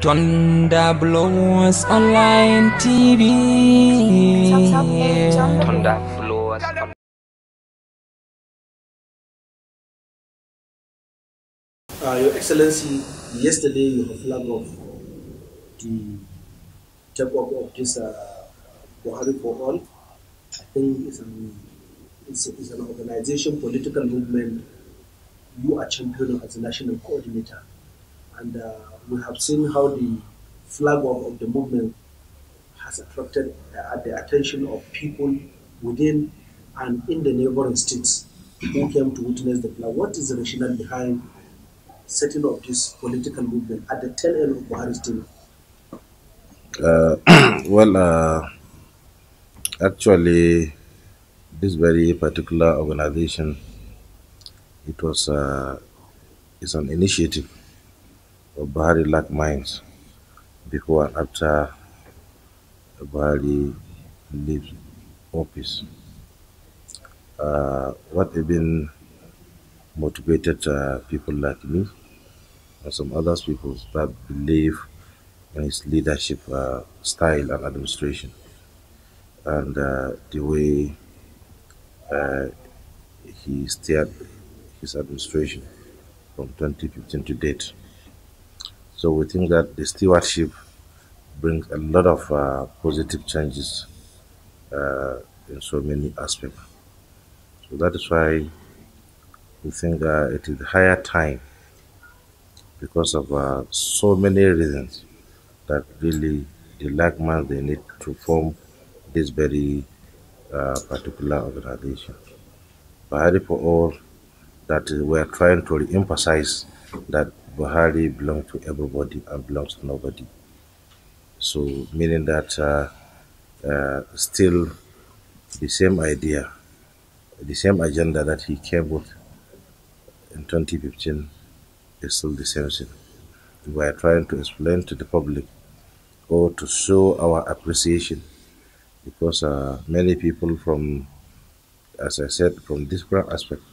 Thunder Blows Online TV. Thunder Blows Your Excellency, yesterday you have flagged off the take-up of this Buhari for All. I think it's an organization, political movement you are championing as a national coordinator. And we have seen how the flag off of the movement has attracted the attention of people within and in the neighboring states who came to witness the flag. What is the rationale behind setting up this political movement at the tail end of Buhari's tenure? Actually, this very particular organization, it was it's an initiative of Buhari like minds before and after Buhari leaves office. What even motivated people like me and some other people that believe in his leadership style and administration, and the way he steered his administration from 2015 to date. So we think that the stewardship brings a lot of positive changes in so many aspects. So that is why we think it is higher time, because of so many reasons, that really the like man they need to form this very particular organization. Buhari for all, that we are trying to emphasize that Buhari belongs to everybody and belongs to nobody. So meaning that still the same idea, the same agenda that he came with in 2015 is still the same thing. We are trying to explain to the public or to show our appreciation, because many people from, as I said, from different aspects,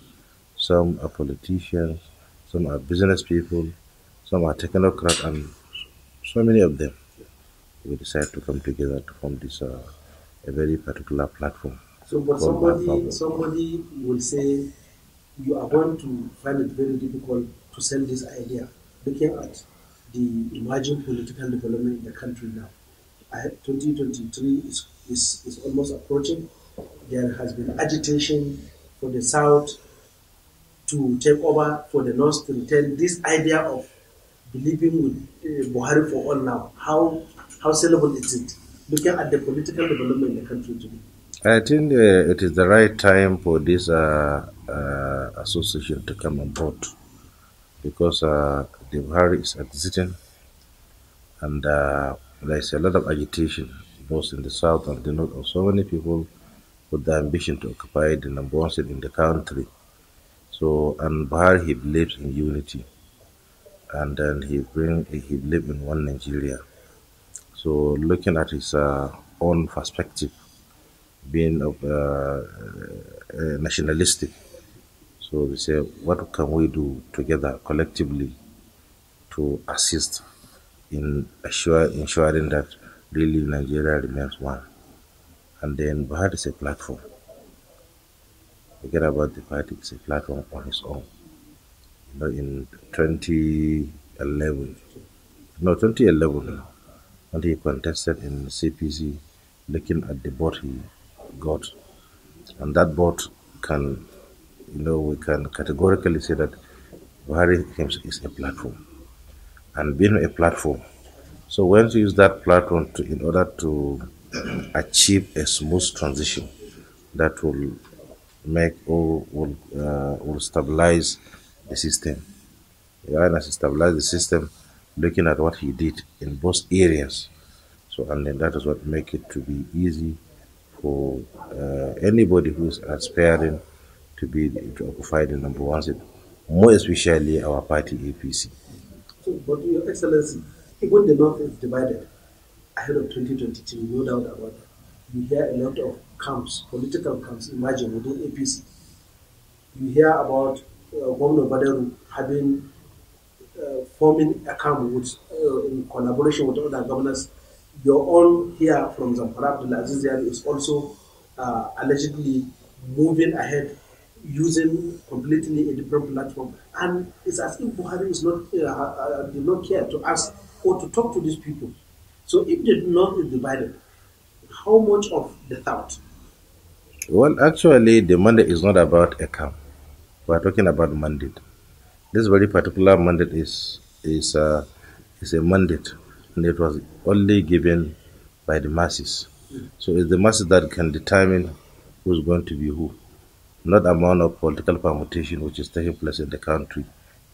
some are politicians, some are business people, some are technocrats, and so many of them, we decide to come together to form this a very particular platform. So, but somebody will say you are going to find it very difficult to sell this idea, looking at the emerging political development in the country now. 2023 is almost approaching. There has been agitation for the South to take over, for the North to return. This idea of believing with Buhari for all now, how sellable is it, looking at the political development in the country today? I think it is the right time for this association to come on board, because the Buhari is exiting, and there is a lot of agitation both in the south and the north of so many people with the ambition to occupy the number one seat in the country. So, and Buhari, he believes in unity, and then he believes in one Nigeria. So, looking at his own perspective, being of nationalistic, so they say, what can we do together collectively to assist in ensuring that really Nigeria remains one? And then Buhari is a platform. Forget about the party, it's a platform on its own. You know, in 2011, when he contested in CPC, looking at the vote he got, and that vote can, we can categorically say that Buhari is a platform, and being a platform. So when you use that platform in order to achieve a smooth transition that will make or will stabilize the system. And as stabilize the system, looking at what he did in both areas. So, and then that is what make it to be easy for anybody who is aspiring to occupy the number one seat, more especially our party APC. So, but Your Excellency, even the North is divided ahead of 2022, no doubt about that. You hear a lot of camps, political camps, emerging within APC. You hear about Governor Badaru having forming a camp with in collaboration with other governors. Your own here from Zamfara, Abdulaziz Yari, is also allegedly moving ahead using completely a different platform. And it's as if Buhari is not, did not care to ask or to talk to these people. So if the North is divided, how much of the thought? Well, actually, the mandate is not about a camp. We are talking about mandate. This very particular mandate is a mandate, and it was only given by the masses. So it's the masses that can determine who's going to be who, not amount of political permutation which is taking place in the country.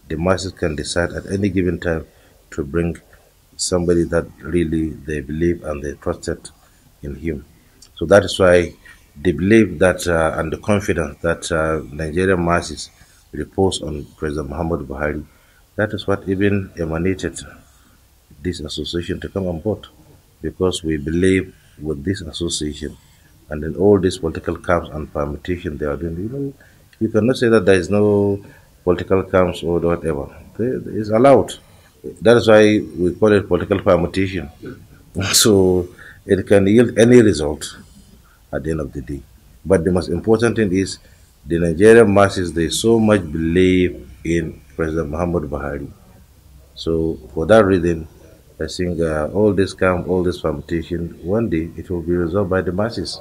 The masses can decide at any given time to bring somebody that really they believe and they trusted in him. So that is why the belief that and the confidence that Nigerian masses repose on President Muhammad Buhari, that is what even emanated this association to come on board, because we believe with this association and in all these political camps and permutation they are doing. You cannot say that there is no political camps or whatever. It's allowed. That is why we call it political permutation. So it can yield any result at the end of the day. But the most important thing is the Nigerian masses, they so much believe in President Muhammad Buhari. So for that reason, I think all this camp, all this permutation, one day it will be resolved by the masses.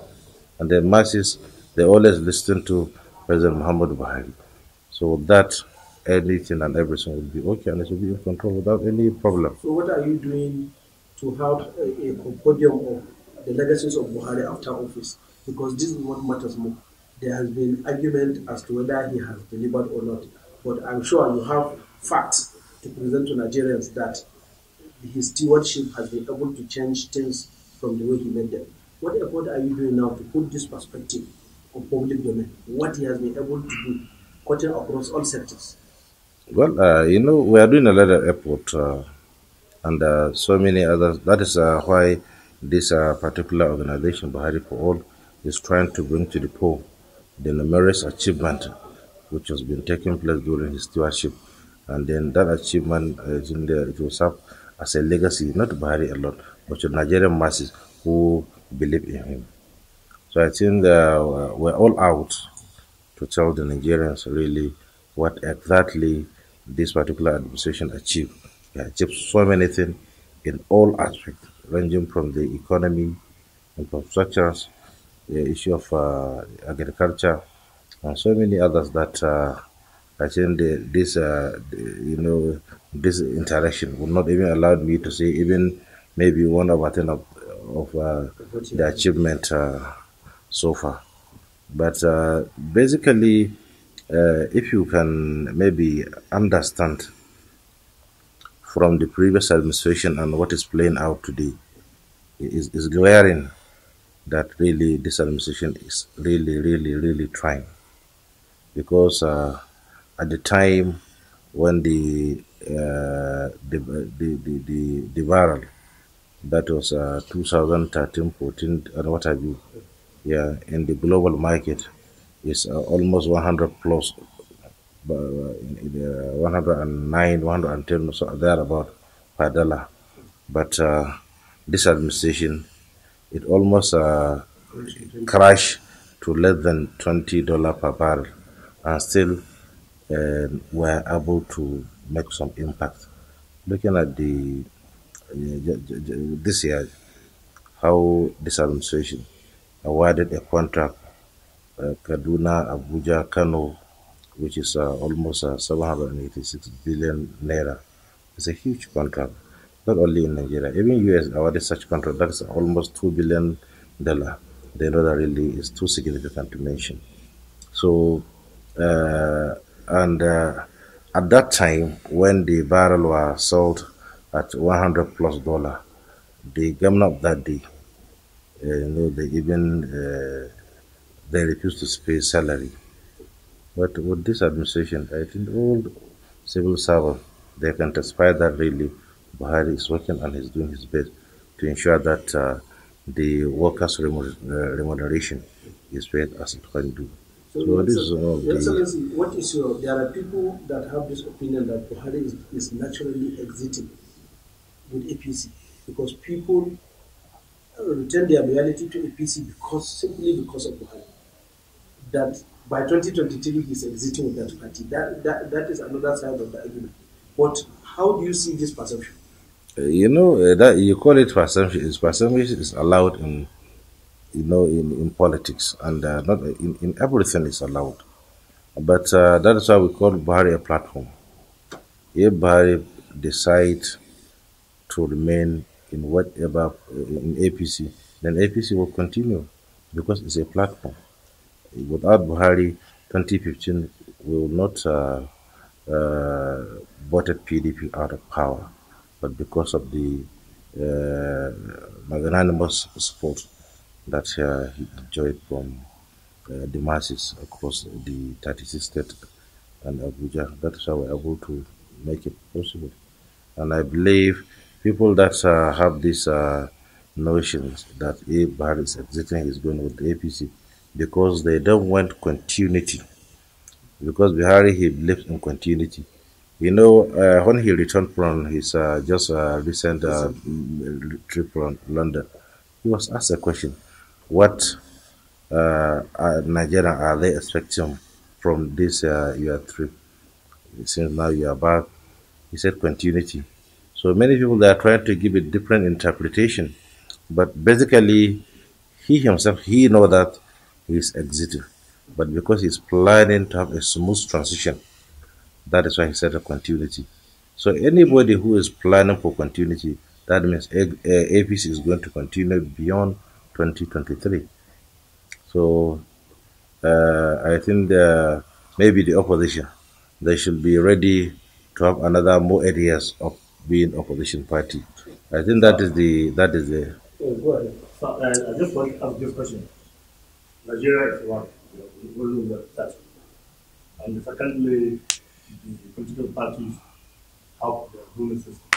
And the masses, they always listen to President Muhammad Buhari. So that anything and everything will be okay and it will be in control without any problem. So what are you doing to have a compendium of the legacies of Buhari after office? Because this is what matters more. There has been argument as to whether he has delivered or not. But I'm sure you have facts to present to Nigerians that his stewardship has been able to change things from the way he made them. What effort are you doing now to put this perspective of public domain? What he has been able to do, cutting across all sectors? Well, we are doing a lot of effort and so many others. That is why this particular organization, Buhari for All, is trying to bring to the fore the numerous achievement which has been taking place during his stewardship. And then that achievement is in there, it will serve as a legacy, not to Buhari alone, but to Nigerian masses who believe in him. So I think we're all out to tell the Nigerians really what exactly this particular administration achieved. They achieved so many things in all aspects, ranging from the economy, infrastructures, the issue of agriculture, and so many others that I think this interaction would not even allow me to say even maybe 1/10 of the achievement so far. But basically, if you can maybe understand from the previous administration and what is playing out today, is glaring that really this administration is really, really, really trying. Because at the time when the barrel, that was 2013, 14, and what have you, yeah, in the global market is almost 100 plus, 109, 110, so thereabout per dollar. But this administration, it almost crashed to less than $20 per barrel, and still were able to make some impact. Looking at the this year, how this administration awarded a contract, Kaduna, Abuja, Kano, which is almost 786 billion naira. It's a huge contract, not only in Nigeria. Even US awarded such contract. That's almost $2 billion. They know that really is too significant to mention. So, and at that time, when the barrel was sold at 100 plus dollar, the governor of that day, they even they refused to pay salary. But with this administration, I think all civil servants, they can testify that really Buhari is working and he's doing his best to ensure that the workers' remuneration is paid as it can do. So this is one of Your Excellency, what is your? There are people that have this opinion that Buhari is naturally exiting with APC because people return their loyalty to APC simply because of Buhari. That by 2023 he's exiting with that party. That is another side of the argument. But how do you see this perception? That you call it perception. Perception is allowed in in politics, and not in everything is allowed. But that is why we call Buhari a platform. If Buhari decide to remain in whatever in APC, then APC will continue because it's a platform. Without Buhari, 2015 we will not uh, voted PDP out of power, but because of the magnanimous support that he enjoyed from the masses across the 36 states and Abuja, that's how we're able to make it possible. And I believe people that have these notions that if Buhari is exiting, he's going with the APC because they don't want continuity. Because Buhari, he believes in continuity. When he returned from his just recent trip from London, he was asked a question: "What Nigeria are they expecting from this your trip? Since now you are back," he said, "Continuity." So many people they are trying to give a different interpretation, but basically, he himself he know that he is exiting, but because he's planning to have a smooth transition, that is why he said a continuity. So anybody who is planning for continuity, that means APC is going to continue beyond 2023. So I think maybe the opposition, they should be ready to have another more areas of being opposition party. I think that is the. Go ahead. So, I just want to ask this question. Nigeria is one, the only that. And secondly, the political parties have their ruling system.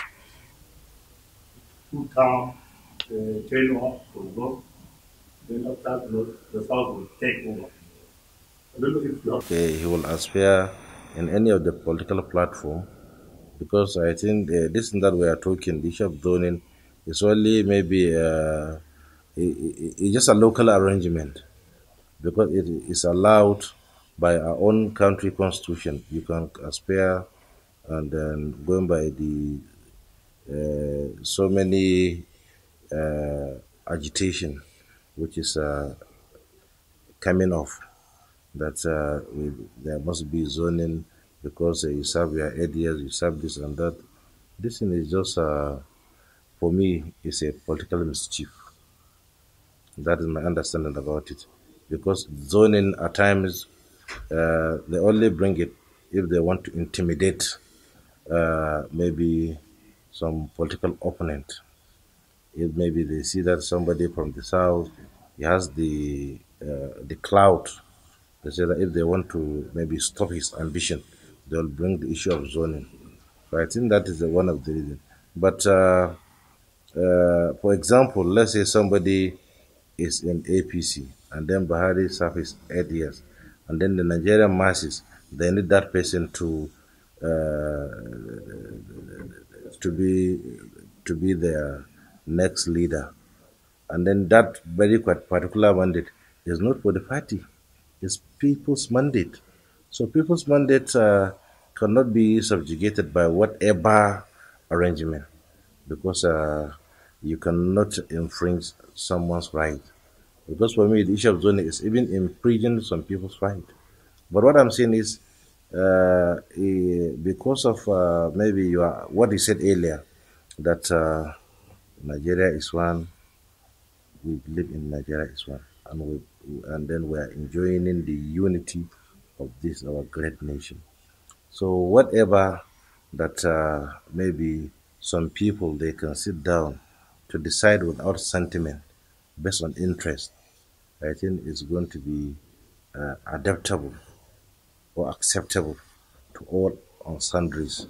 Two-term tenure will go, then after the South will take over. I don't know if you have. Okay, he will aspire in any of the political platform because I think this and that we are talking, the issue of zoning is only maybe just a local arrangement because it is allowed by our own country constitution. You can aspire and then going by the so many agitation which is coming off that there must be zoning because you serve your areas, you serve this and that. This thing is just, for me, is a political mischief. That is my understanding about it. Because zoning at times, they only bring it if they want to intimidate maybe some political opponent. If maybe they see that somebody from the south, he has the clout. They say that if they want to maybe stop his ambition, they'll bring the issue of zoning. So I think that is one of the reasons. But for example, let's say somebody is in APC and then Buhari serves his 8 years, and then the Nigerian masses they need that person to be their next leader, and then that very particular mandate is not for the party, it's people's mandate. So people's mandate cannot be subjugated by whatever arrangement because you cannot infringe someone's right. Because for me, the issue of zoning is even impinging some people's right. But what I'm saying is, because of maybe what you said earlier, that Nigeria is one, we believe in Nigeria is one, and then we are enjoying the unity of this our great nation. So whatever that maybe some people they can sit down to decide without sentiment, based on interest, I think it's going to be adaptable or acceptable to all on sundries.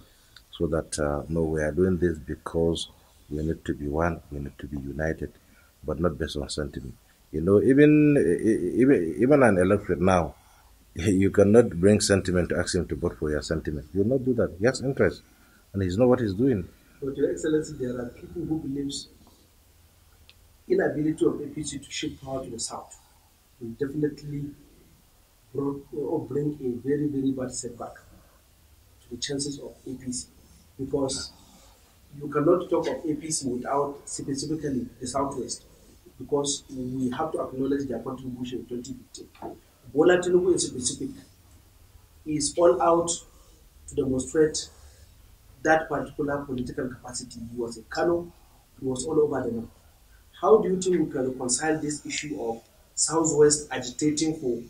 So that no, we are doing this because we need to be one, we need to be united, but not based on sentiment. Even an electorate now, you cannot bring sentiment to ask him to vote for your sentiment. You will not do that. He has interest, and he's know what he's doing. But Your Excellency, there are people who believes inability of APC to shift power to the south will definitely bring a very, very bad setback to the chances of APC, because you cannot talk of APC without specifically the Southwest, because we have to acknowledge their contribution in 2015. Bola Tinubu in specific is all out to demonstrate that particular political capacity. He was in Kano, he was all over the north. How do you think we can reconcile this issue of Southwest agitating for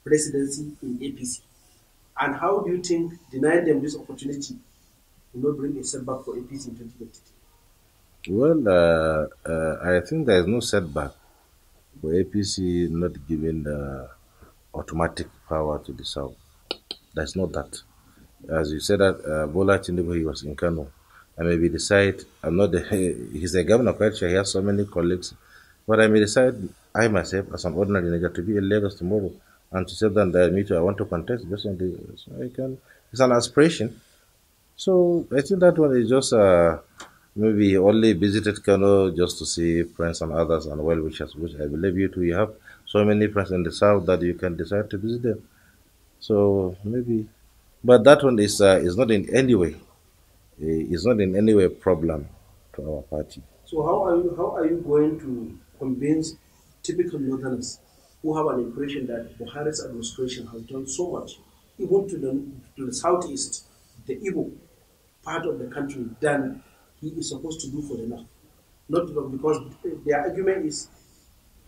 presidency in APC? And how do you think denying them this opportunity will not bring a setback for APC in 2022? Well, I think there is no setback for APC not giving the automatic power to the South. There's not that. As you said that Bola Tinubu, he was in Kano. I maybe decide, I'm not the, he's a governor, quite sure he has so many colleagues, but I may decide, I myself, as an ordinary Niger, to be in Lagos tomorrow and to say that me too, I want to contest based on the, so I can, it's an aspiration. So I think that one is just maybe he only visited Kano just to see friends and others and well wishers, which I believe you too. You have so many friends in the south that you can decide to visit them. So maybe, but that one is not in any way is not in any way a problem to our party. So how are you going to convince typical northerners who have an impression that Buhari's administration has done so much, even to the southeast, the Igbo part of the country, than he is supposed to do for the north? Not because their argument is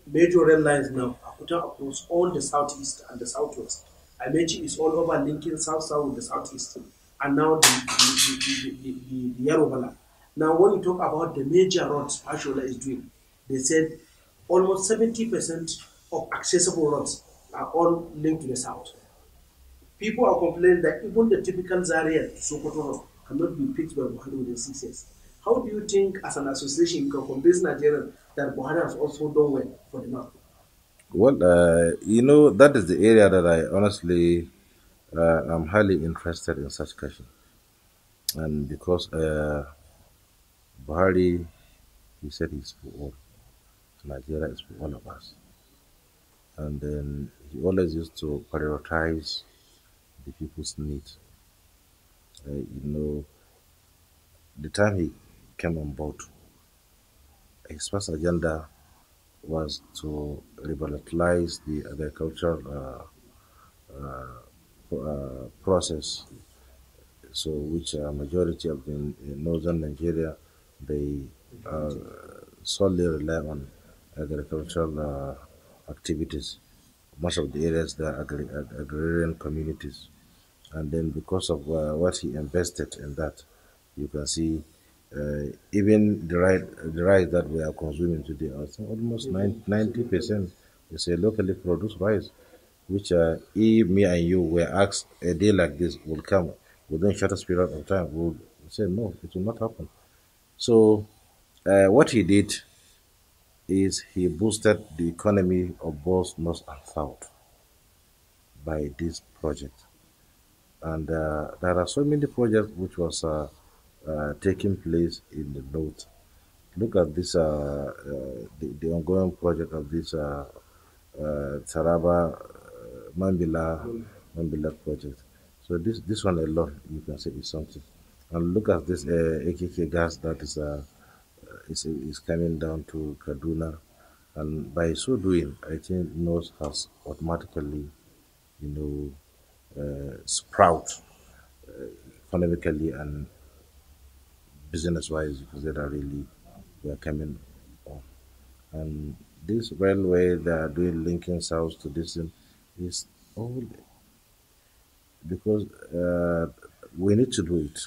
major rail lines now are put out across all the southeast and the southwest. I mentioned it's all over linking south-south with the southeast, and now the Yarobala. Now, when you talk about the major roads Fashola is doing, they said almost 70% of accessible roads are all linked to the south. People are complaining that even the typical Zaria to Sokoto road cannot be picked by Buhari within 6 years. How do you think, as an association, you can convince Nigerians that Buhari has also done well for the north? Well, that is the area that I honestly am highly interested in such question. And because Buhari, he said he's for all. Nigeria is for all of us. And then he always used to prioritize the people's needs. The time he came on board, his first agenda was to revitalize the agricultural process, so which majority of the in northern Nigeria, they solely rely on agricultural activities. Most of the areas they are agrarian communities, and then because of what he invested in that, you can see even the rice that we are consuming today, I think almost 90% is a locally produced rice, which if me and you were asked a day like this will come within shortest period of time, we would say no, it will not happen. So what he did is he boosted the economy of both north and south by this project. And there are so many projects which was taking place in the north. Look at this, the ongoing project of this Taraba Mambila project. So this one alone, you can say is something. And look at this AKK gas that is coming down to Kaduna, and by so doing, I think North has automatically, sprout economically and business-wise, because they are really we are coming on. And this railway they are doing linking south to this is all because we need to do it,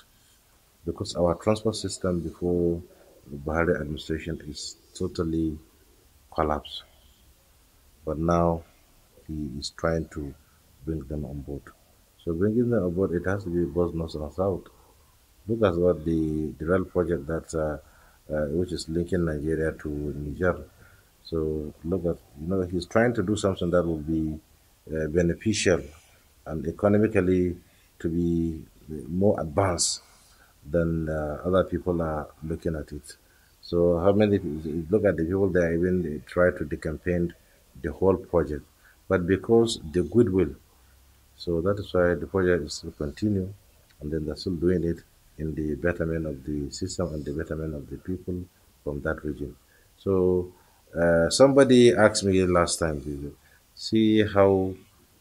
because our transport system before the Buhari administration is totally collapsed. But now he is trying to bring them on board. So bringing them on board, it has to be both north and south. Look at what the rail project that which is linking Nigeria to Niger. So look at he's trying to do something that will be beneficial and economically to be more advanced then other people are looking at it. So how many look at the people that even try to decampaign the whole project, but because the goodwill, so that is why the project is still continue, and then they're still doing it in the betterment of the system and the betterment of the people from that region. So somebody asked me last time, see how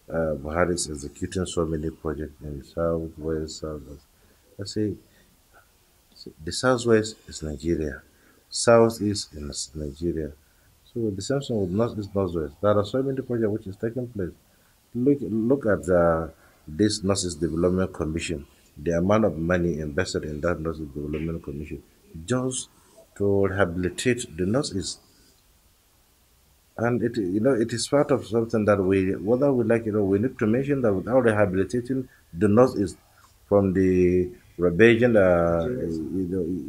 Buhari is executing so many projects in South, West, South. I say the Southwest is Nigeria, Southeast is Nigeria. So the same thing with Northeast, Northwest. There are so many projects which is taking place. Look at this Northeast Development Commission, the amount of money invested in that Northeast Development Commission just to rehabilitate the Northeast. And it is part of something that we, whether we like it or we need to mention that without rehabilitating the Northeast from the rebellion,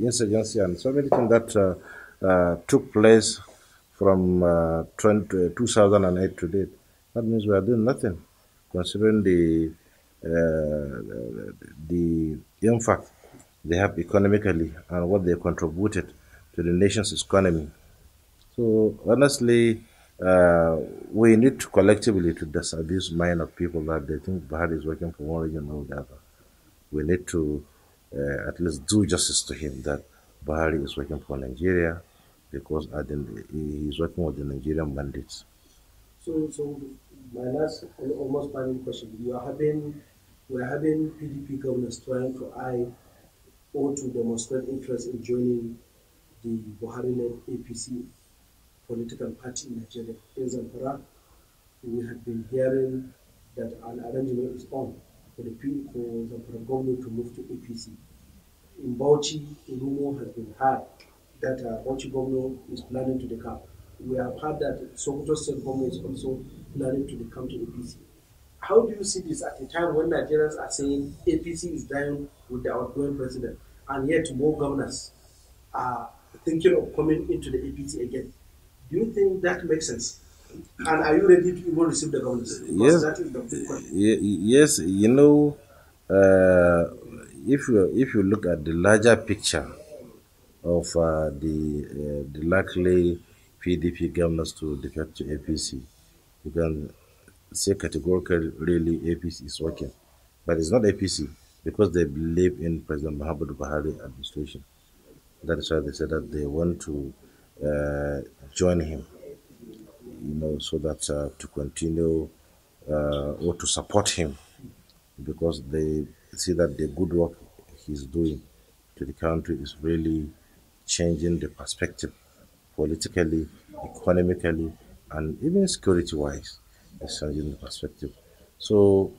insurgency, and so many things that took place from 2008 to date, that means we are doing nothing, considering the impact they have economically and what they contributed to the nation's economy. So honestly, we need to collectively to disabuse mind of people that they think Buhari is working for one region or the other. We need to at least do justice to him that Buhari is working for Nigeria because he is working with the Nigerian bandits. So my last and almost final question: we are having PDP governors trying to eye or to demonstrate interest in joining the Buhari-led APC political party in Nigeria. In Zamfara, we have been hearing that an arrangement is on for Zamfara government to move to APC. In Bauchi, rumor has been heard that Bauchi governor is planning to decamp. We have heard that Sokoto state government is also planning to decamp to APC. How do you see this at a time when Nigerians are saying APC is dying with the outgoing president, and yet more governors are thinking of coming into the APC again? Do you think that makes sense? And are you ready to even receive the governors? Because Yes, that is the big question. yes. If you look at the larger picture of the likely PDP governors to defect to APC, you can say categorically, really APC is working, but it's not APC because they believe in President Muhammadu Buhari administration. That is why they said that they want to join him, so that to continue or to support him because they see that the good work he's doing to the country is really changing the perspective politically, economically, and even security wise. It's changing the perspective. So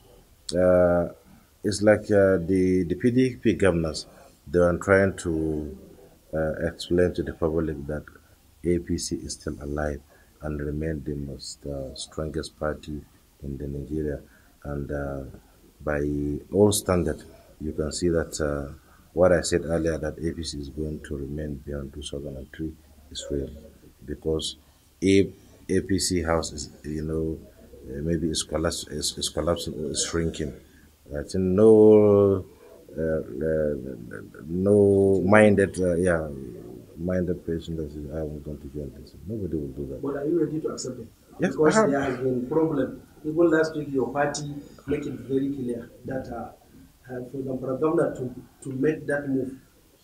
uh, it's like the PDP governors, they are trying to explain to the public that APC is still alive and remain the most strongest party in the Nigeria. And by all standard, you can see that what I said earlier that APC is going to remain beyond 2003 is real, because if APC house is maybe is collapsing or is shrinking. I think no minded minded person that says I want to join this. Nobody will do that. But are you ready to accept it? Yes, Because there has been problem. Even last week, your party make it very clear that, for example, a governor to make that move,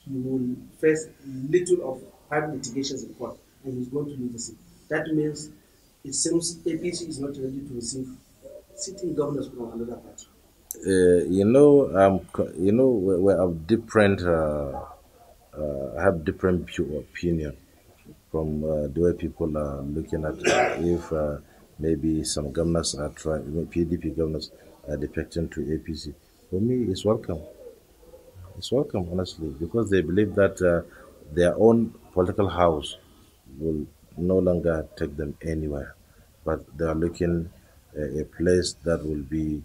he will face little of 5 litigations in court, and he's going to lose the seat. That means it seems APC is not ready to receive sitting governors from another party. We have different. I have different opinion from the way people are looking at if maybe some governors are trying, PDP governors are defecting to APC. For me, it's welcome. It's welcome, honestly, because they believe that their own political house will no longer take them anywhere, but they are looking a place that will be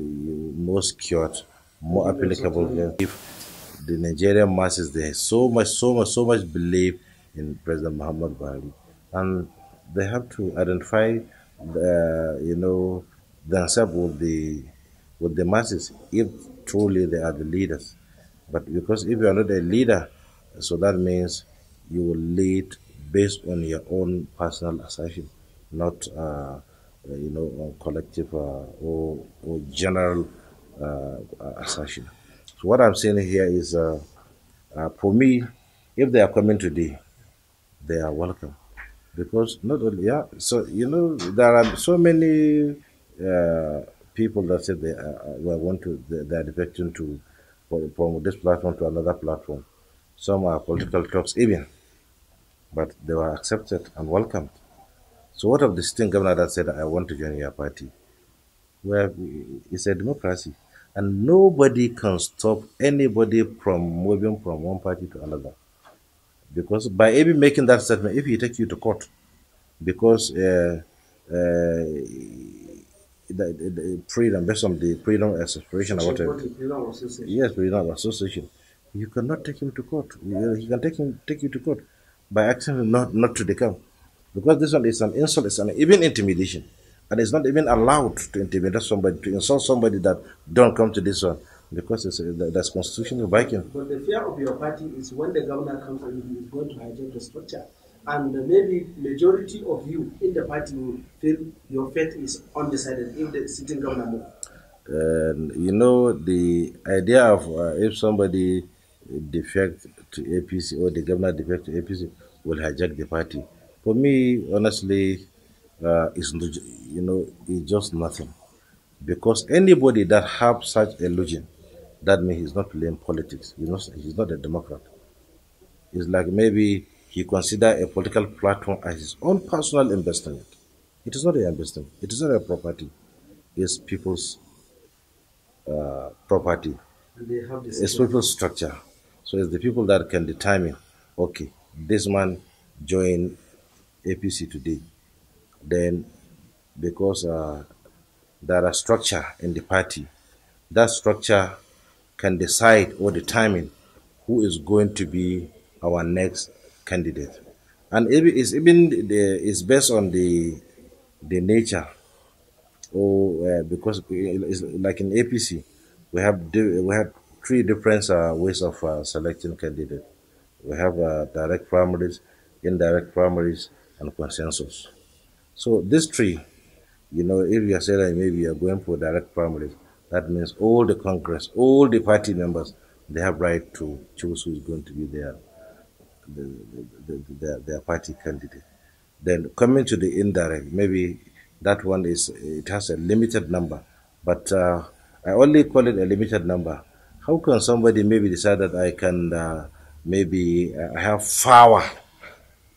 more secured, more applicable. If the Nigerian masses, they so much believe in President Muhammad Buhari, and they have to identify, themselves with the masses if truly they are the leaders. But because if you are not a leader, so that means you will lead based on your own personal assertion, not on collective or general assertion. So what I'm saying here is, for me, if they are coming today, they are welcome because not only so there are so many uh, people that said they want to they are defecting to from this platform to another platform. Some are political talks even, but they were accepted and welcomed. So what of the sitting governor that said, I want to join your party? Where it's a democracy, and nobody can stop anybody from moving from one party to another. Because by even making that statement, if he takes you to court, because the freedom, based on the freedom of expression or whatever. Yes, freedom of association. You cannot take him to court. He can take you to court by asking him not to come, because this one is an insult. It's an even intimidation, and it's not even allowed to intimidate somebody, to insult somebody that don't come to this one, because that's constitutional biking. But the fear of your party is when the governor comes and he is going to hijack the structure. And maybe majority of you in the party will feel your fate is undecided if the sitting governor moves. The idea of if somebody defect to APC or the governor defect to APC will hijack the party. For me, honestly, it's just nothing. Because anybody that have such illusion, that means he's not playing politics. He's not a Democrat. It's like maybe he consider a political platform as his own personal investment. It is not an investment. It is not a property. It's people's property. And they have this It's people's structure. So it's the people that can determine, okay, this man joined APC today. Then because there are structure in the party, that structure can decide or determine who is going to be our next candidate. And it's based on the nature, or because it's like in APC, we have three different ways of selecting candidates. We have direct primaries, indirect primaries, and consensus. So these three, if you are saying that maybe you are going for direct primaries, that means all the Congress, all the party members, they have right to choose who is going to be their party candidate. Then coming to the indirect, maybe that one it has a limited number, but I only call it a limited number. How can somebody maybe decide that I can maybe have power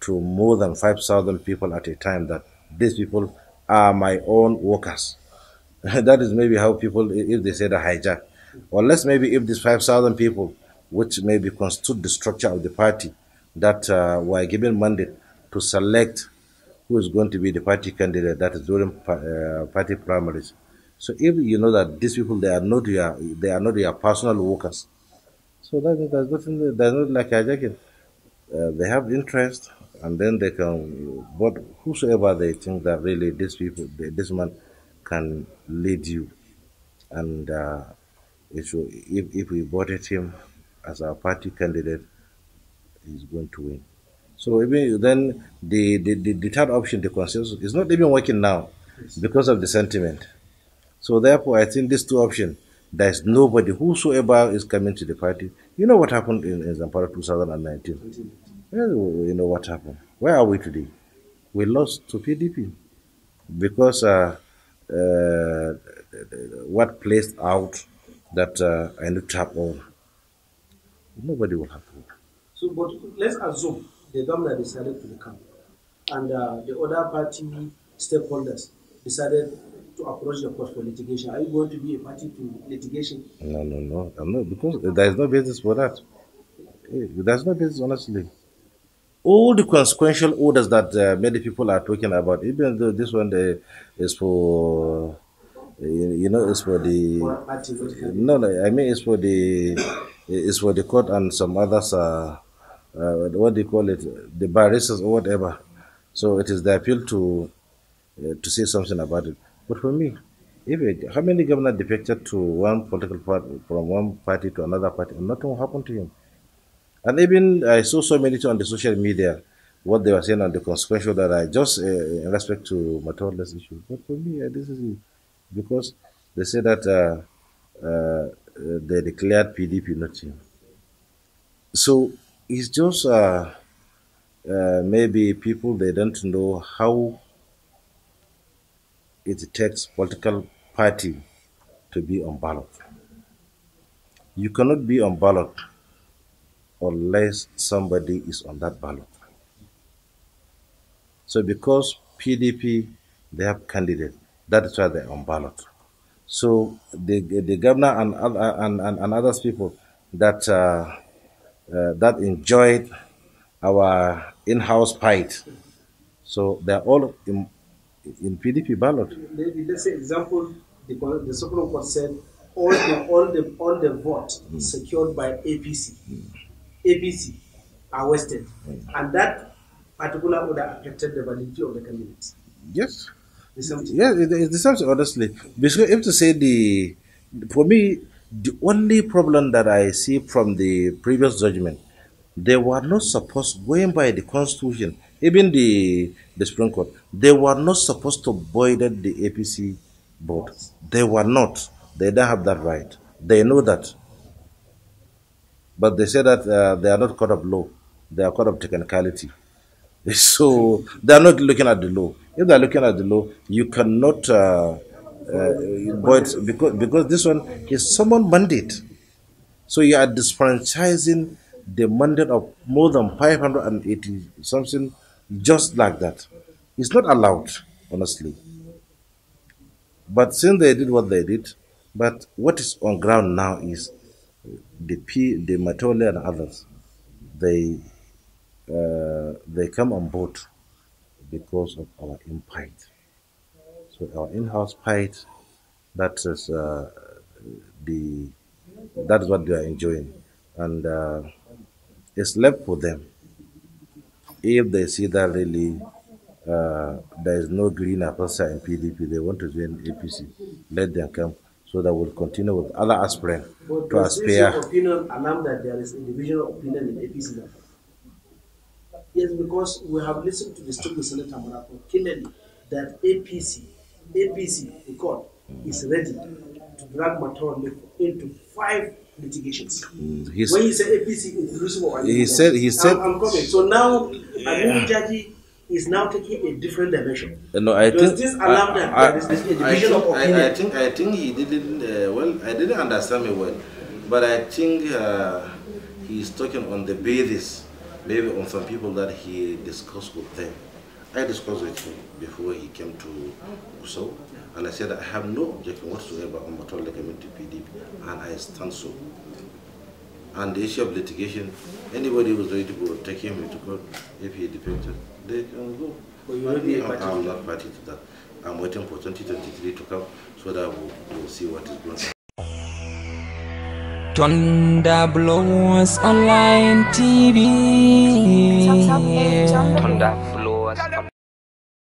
to more than 5,000 people at a time, that these people are my own workers? That is maybe how people, if they say the hijack. Unless maybe if these 5,000 people, which maybe constitute the structure of the party, that were given mandate to select who is going to be the party candidate, that is during party primaries. So if you know that these people, they are not your personal workers, so that means there's not like hijacking. They have interest, and then they can, but whosoever they think that really these people, this man can lead you, and if we voted him as our party candidate, he's going to win. So even then, the third option, the consensus, is not even working now because of the sentiment. So therefore, I think these two options, there's nobody, whosoever is coming to the party. You know what happened in Zampara 2019? Well, you know what happened. Where are we today? We lost to PDP because uh, what placed out that I need to have all. Nobody will have all. So, but let's assume the governor decided to come, and the other party stakeholders decided to approach the court for litigation. Are you going to be a party to litigation? No, no, no. I'm not, because there is no basis for that. There's no basis, honestly. All the consequential orders that many people are talking about, even though this one is for, it's for the, For a party, no, no, I mean it's for the court and some others, what do you call it, the barristers or whatever. So it is the appeal to say something about it. But for me, How many governors defected to one political party, from one party to another party, and nothing will happen to him? And even I saw so many on the social media what they were saying on the consequential that I just in respect to Matola's issue. But for me, this is because they say that they declared PDP not him. So it's just maybe people they don't know how it takes political party to be on ballot. You cannot be on ballot unless somebody is on that ballot. So because PDP, they have candidate, that is why they're on ballot. So the governor and others people that that enjoyed our in-house fight, so they're all in PDP ballot. Maybe let's say example, the Supreme Court said all the votes secured by APC are wasted, and that particular order affected the validity of the candidates. Yes. Yeah, it's the same, honestly. Because if to say for me, the only problem that I see from the previous judgment, they were not supposed, going by the constitution, even the Supreme Court, they were not supposed to boycott the APC board. They were not. They don't have that right. They know that. But they say that they are not court of law. They are court of technicality. So they are not looking at the law. If they are looking at the law, you cannot because this one is someone mandate. So you are disfranchising the mandate of more than 580 something just like that. It's not allowed, honestly. But since they did what they did, but what is on ground now is the Matole and others, they come on board because of our in-fight. So our in-house fight, that is that is what they are enjoying, and it's left for them. If they see that really there is no greener person in PDP, they want to join APC, let them come so that we'll continue with other aspirants to aspire. Your opinion alarm that there is individual opinion in APC now? Yes, because we have listened to the Stupid Senator Marapo clearly that APC, the court, is ready to drag Matol into 5 litigations. When you say APC, inclusive of he said, I'm coming. So now, Aminu Jaji is now taking a different dimension. No, I Does think this alarm that there is a division of opinion? I think he didn't. I didn't understand me well, but I think he's talking on the basis, maybe on some people that he discussed with them. I discussed with him before he came to Uso, and I said I have no objection whatsoever on Matole coming to PDP, and I stand so. And the issue of litigation, anybody who's ready to go, take him into court. If he defected, they can go. But you will be a party. I'm not party to that. I'm waiting for 2023 to come so that we'll see what is going on. Thunder Blows Online TV. Thunder Blows Online